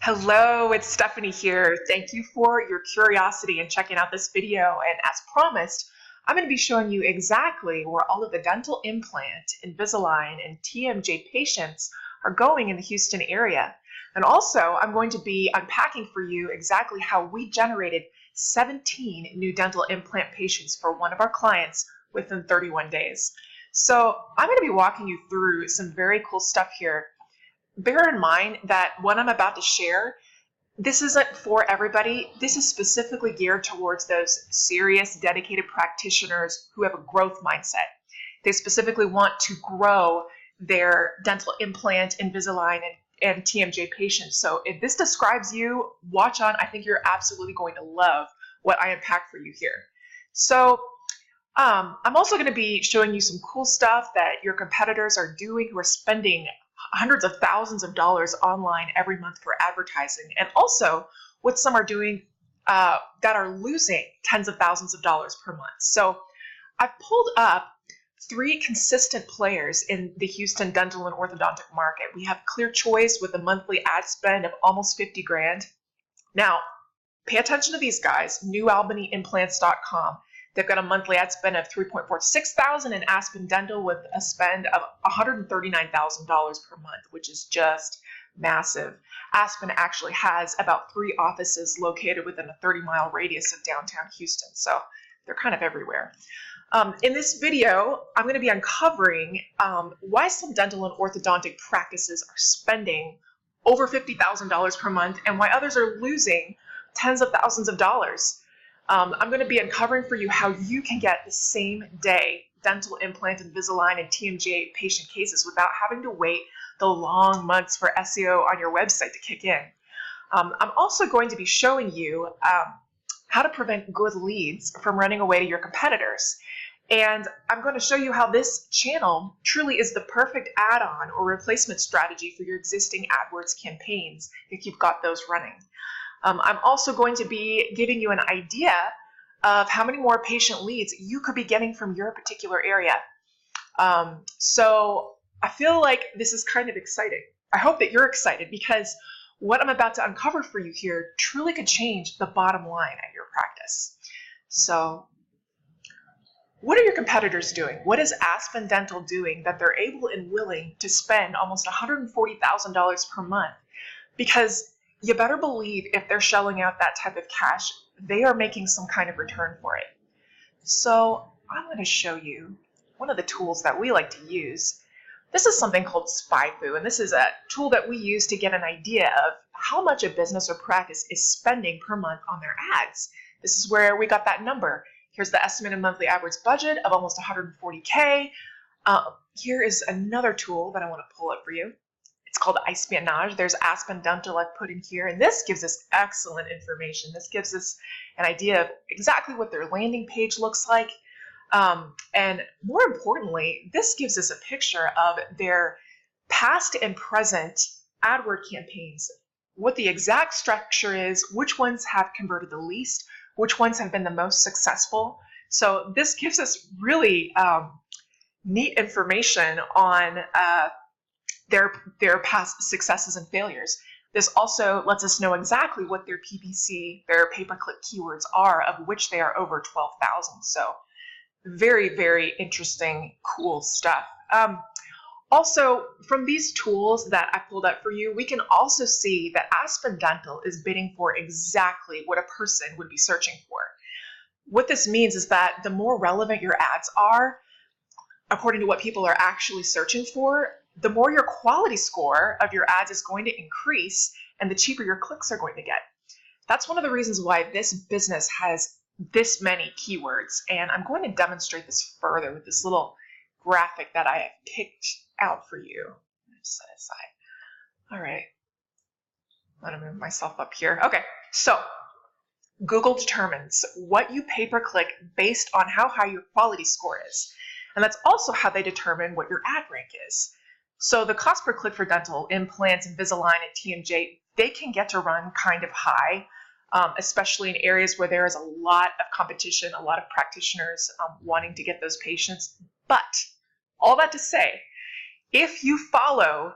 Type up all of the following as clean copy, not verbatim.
Hello, it's Stephanie here. Thank you for your curiosity and checking out this video. And as promised, I'm going to be showing you exactly where all of the dental implant, Invisalign, and TMJ patients are going in the Houston area. And also, I'm going to be unpacking for you exactly how we generated 17 new dental implant patients for one of our clients within 31 days. So I'm going to be walking you through some very cool stuff here. Bear in mind that what I'm about to share, this isn't for everybody. This is specifically geared towards those serious, dedicated practitioners who have a growth mindset. They specifically want to grow their dental implant, Invisalign, and TMJ patients. So if this describes you, watch on. I think you're absolutely going to love what I unpack for you here. So I'm also going to be showing you some cool stuff that your competitors are doing who are spending hundreds of thousands of dollars online every month for advertising, and also what some are doing that are losing tens of thousands of dollars per month. So I've pulled up 3 consistent players in the Houston dental and orthodontic market. We have Clear Choice with a monthly ad spend of almost 50 grand. Now, pay attention to these guys. NewAlbanyImplants.com. They've got a monthly ad spend of $3.46 thousand, and Aspen Dental with a spend of $139,000 per month, which is just massive. Aspen actually has about 3 offices located within a 30-mile radius of downtown Houston, so they're kind of everywhere. In this video, I'm going to be uncovering why some dental and orthodontic practices are spending over $50,000 per month and why others are losing tens of thousands of dollars. I'm going to be uncovering for you how you can get the same day dental implant, Invisalign, and TMJ patient cases without having to wait the long months for SEO on your website to kick in. I'm also going to be showing you how to prevent good leads from running away to your competitors. And I'm going to show you how this channel truly is the perfect add-on or replacement strategy for your existing AdWords campaigns if you've got those running. I'm also going to be giving you an idea of how many more patient leads you could be getting from your particular area. So I feel like this is kind of exciting. I hope that you're excited because what I'm about to uncover for you here truly could change the bottom line at your practice. So what are your competitors doing? What is Aspen Dental doing that they're able and willing to spend almost $140,000 per month? Because you better believe if they're shelling out that type of cash, they are making some kind of return for it. So I'm going to show you one of the tools that we like to use. This is something called SpyFu, and this is a tool that we use to get an idea of how much a business or practice is spending per month on their ads. This is where we got that number. Here's the estimated monthly average budget of almost 140K. Here is another tool that I want to pull up for you. It's called Espionage. There's Aspen Dental I've put in here, and this gives us excellent information. This gives us an idea of exactly what their landing page looks like. And more importantly, this gives us a picture of their past and present AdWord campaigns, what the exact structure is, which ones have converted the least, which ones have been the most successful. So this gives us really neat information on their past successes and failures. This also lets us know exactly what their PPC, their pay-per-click keywords are, of which they are over 12,000. So very, very interesting, cool stuff. Also, from these tools that I pulled up for you, we can also see that Aspen Dental is bidding for exactly what a person would be searching for. What this means is that the more relevant your ads are, according to what people are actually searching for, the more your quality score of your ads is going to increase and the cheaper your clicks are going to get. That's one of the reasons why this business has this many keywords. And I'm going to demonstrate this further with this little graphic that I have picked out for you. Set it aside. All right. Let me move myself up here. Okay. So Google determines what you pay per click based on how high your quality score is. And that's also how they determine what your ad rank is. So the cost per click for dental implants, Invisalign, and TMJ, they can get to run kind of high, especially in areas where there is a lot of competition, a lot of practitioners wanting to get those patients. But all that to say, if you follow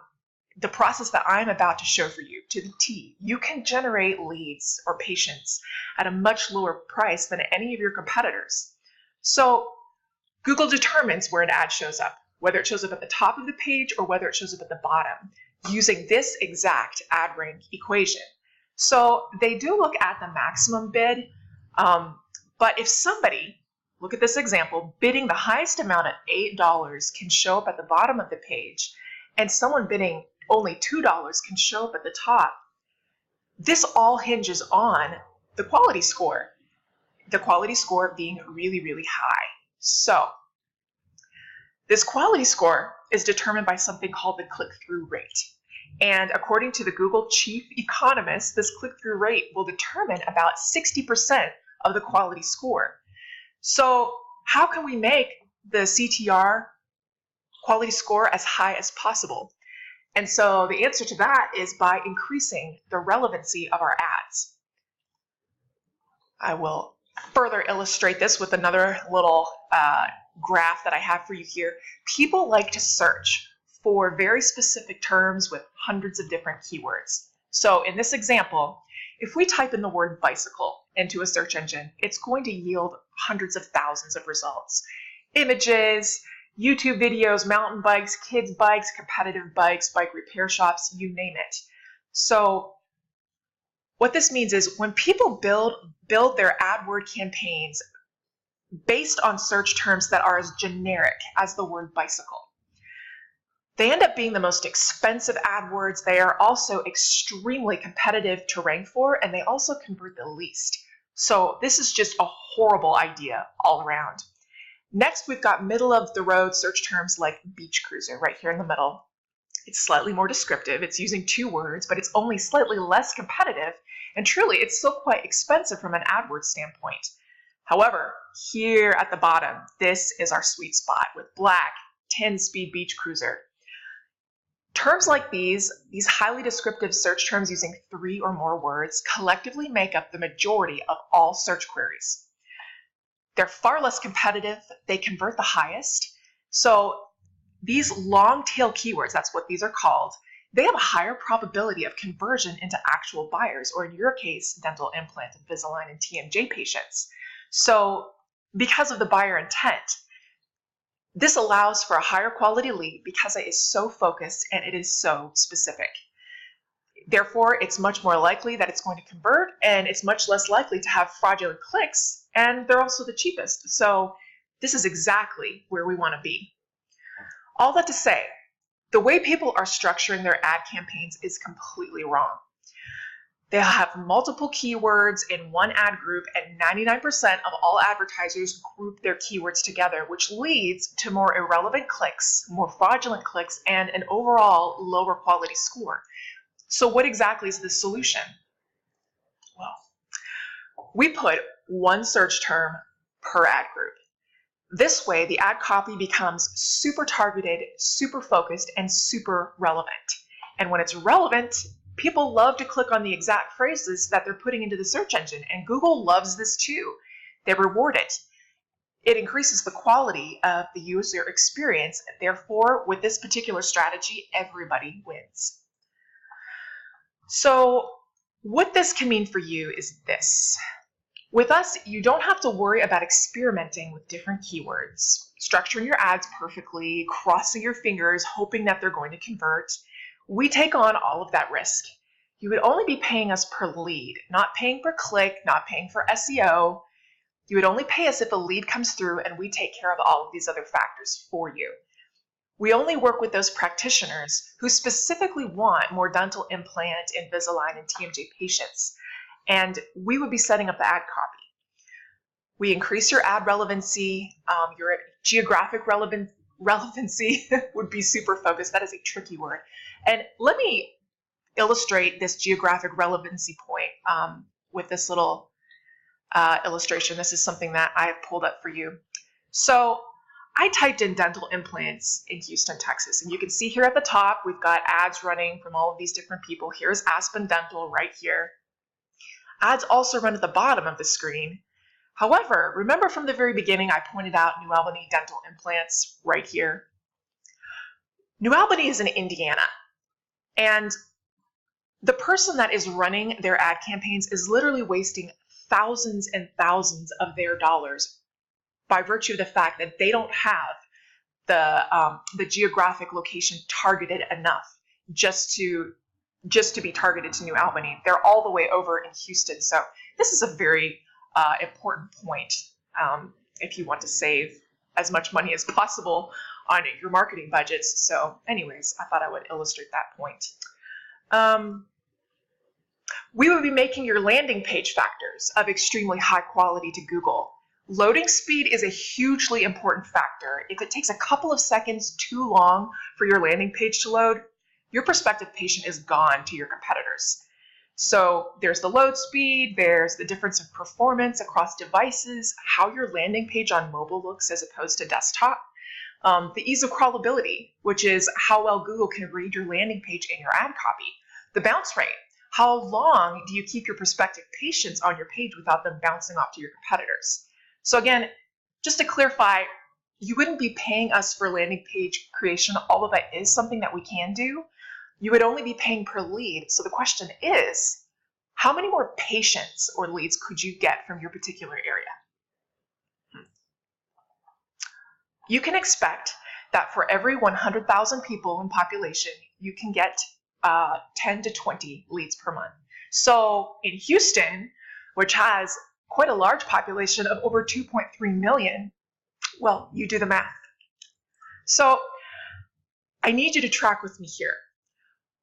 the process that I'm about to show for you to the T, you can generate leads or patients at a much lower price than any of your competitors. So Google determines where an ad shows up, whether it shows up at the top of the page or whether it shows up at the bottom, using this exact ad rank equation. So they do look at the maximum bid, but if somebody, look at this example, bidding the highest amount at $8 can show up at the bottom of the page, and someone bidding only $2 can show up at the top, this all hinges on the quality score being really, really high. So this quality score is determined by something called the click-through rate. And according to the Google chief economist, this click-through rate will determine about 60% of the quality score. So how can we make the CTR quality score as high as possible? And so the answer to that is by increasing the relevancy of our ads. I will further illustrate this with another little graph that I have for you here. People like to search for very specific terms with hundreds of different keywords. So in this example, if we type in the word bicycle into a search engine, it's going to yield hundreds of thousands of results. Images, YouTube videos, mountain bikes, kids bikes, competitive bikes, bike repair shops, you name it. So what this means is when people build their AdWord campaigns based on search terms that are as generic as the word bicycle, they end up being the most expensive AdWords. They are also extremely competitive to rank for, and they also convert the least. So this is just a horrible idea all around. Next, we've got middle of the road search terms like beach cruiser right here in the middle. It's slightly more descriptive. It's using 2 words, but it's only slightly less competitive. And truly, it's still quite expensive from an AdWords standpoint. However, here at the bottom, this is our sweet spot with black 10-speed beach cruiser. Terms like these highly descriptive search terms using 3 or more words collectively make up the majority of all search queries. They're far less competitive, they convert the highest. So these long tail keywords, that's what these are called, they have a higher probability of conversion into actual buyers, or in your case, dental implant, Invisalign, and TMJ patients. So because of the buyer intent, this allows for a higher quality lead because it is so focused and it is so specific. Therefore, it's much more likely that it's going to convert, and it's much less likely to have fraudulent clicks, and they're also the cheapest. So this is exactly where we want to be. All that to say, the way people are structuring their ad campaigns is completely wrong. They'll have multiple keywords in one ad group, and 99% of all advertisers group their keywords together, which leads to more irrelevant clicks, more fraudulent clicks, and an overall lower quality score. So what exactly is the solution? Well, we put one search term per ad group. This way, the ad copy becomes super targeted, super focused, and super relevant. And when it's relevant, people love to click on the exact phrases that they're putting into the search engine, and Google loves this too. They reward it. It increases the quality of the user experience. Therefore, with this particular strategy, everybody wins. So what this can mean for you is this. With us, you don't have to worry about experimenting with different keywords, structuring your ads perfectly, crossing your fingers, hoping that they're going to convert. We take on all of that risk. You would only be paying us per lead, not paying per click, not paying for SEO. You would only pay us if a lead comes through, and we take care of all of these other factors for you. We only work with those practitioners who specifically want more dental implant, Invisalign, and TMJ patients, and we would be setting up the ad copy. We increase your ad relevancy, your geographic relevancy would be super focused. That is a tricky word. And let me illustrate this geographic relevancy point with this little illustration. This is something that I have pulled up for you. So I typed in dental implants in Houston, Texas, and you can see here at the top, we've got ads running from all of these different people. Here's Aspen Dental right here. Ads also run at the bottom of the screen. However, remember from the very beginning, I pointed out New Albany Dental Implants right here. New Albany is in Indiana, And the person that is running their ad campaigns is literally wasting thousands and thousands of their dollars by virtue of the fact that they don't have the geographic location targeted enough just to be targeted to New Albany. They're all the way over in Houston. So this is a very important point if you want to save as much money as possible on your marketing budgets. So anyways, I thought I would illustrate that point. We would be making your landing page factors of extremely high quality to Google. Loading speed is a hugely important factor. If it takes a couple of seconds too long for your landing page to load, your prospective patient is gone to your competitors. So there's the load speed, there's the difference of performance across devices, how your landing page on mobile looks as opposed to desktop, the ease of crawlability, which is how well Google can read your landing page and your ad copy, the bounce rate, how long do you keep your prospective patients on your page without them bouncing off to your competitors. So again, just to clarify, you wouldn't be paying us for landing page creation, although that is something that we can do. You would only be paying per lead. So the question is, how many more patients or leads could you get from your particular area? You can expect that for every 100,000 people in population, you can get 10 to 20 leads per month. So in Houston, which has quite a large population of over 2.3 million, well, you do the math. So I need you to track with me here.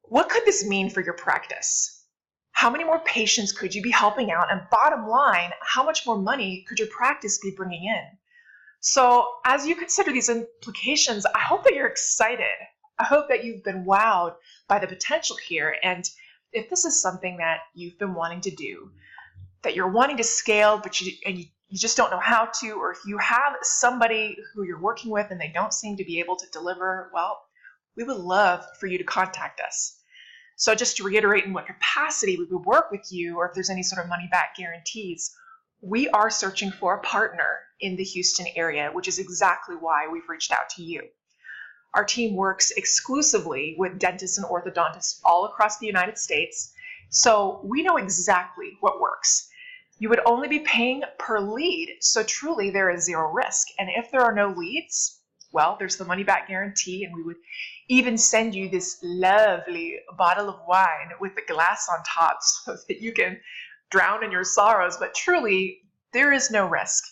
What could this mean for your practice? How many more patients could you be helping out? And bottom line, how much more money could your practice be bringing in? So as you consider these implications, I hope that you're excited. I hope that you've been wowed by the potential here. And if this is something that you've been wanting to do, that you're wanting to scale, but you just don't know how to, or if you have somebody who you're working with and they don't seem to be able to deliver, well, we would love for you to contact us. So just to reiterate in what capacity we would work with you, or if there's any sort of money back guarantees, we are searching for a partner in the Houston area, which is exactly why we've reached out to you. Our team works exclusively with dentists and orthodontists all across the United States, so we know exactly what works. You would only be paying per lead, so truly there is zero risk. And if there are no leads, well, there's the money back guarantee, and we would even send you this lovely bottle of wine with the glass on top so that you can drown in your sorrows. But truly, there is no risk.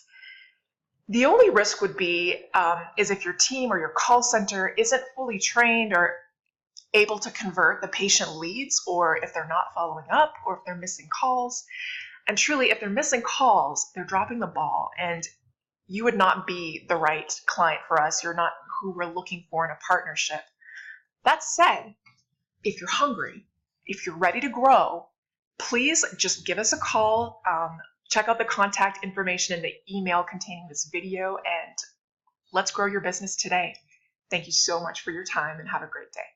The only risk would be is if your team or your call center isn't fully trained or able to convert the patient leads, or if they're not following up, or if they're missing calls. And truly, if they're missing calls, they're dropping the ball, and you would not be the right client for us. You're not who we're looking for in a partnership. That said, if you're hungry, if you're ready to grow, please just give us a call. Check out the contact information in the email containing this video, and let's grow your business today. Thank you so much for your time, and have a great day.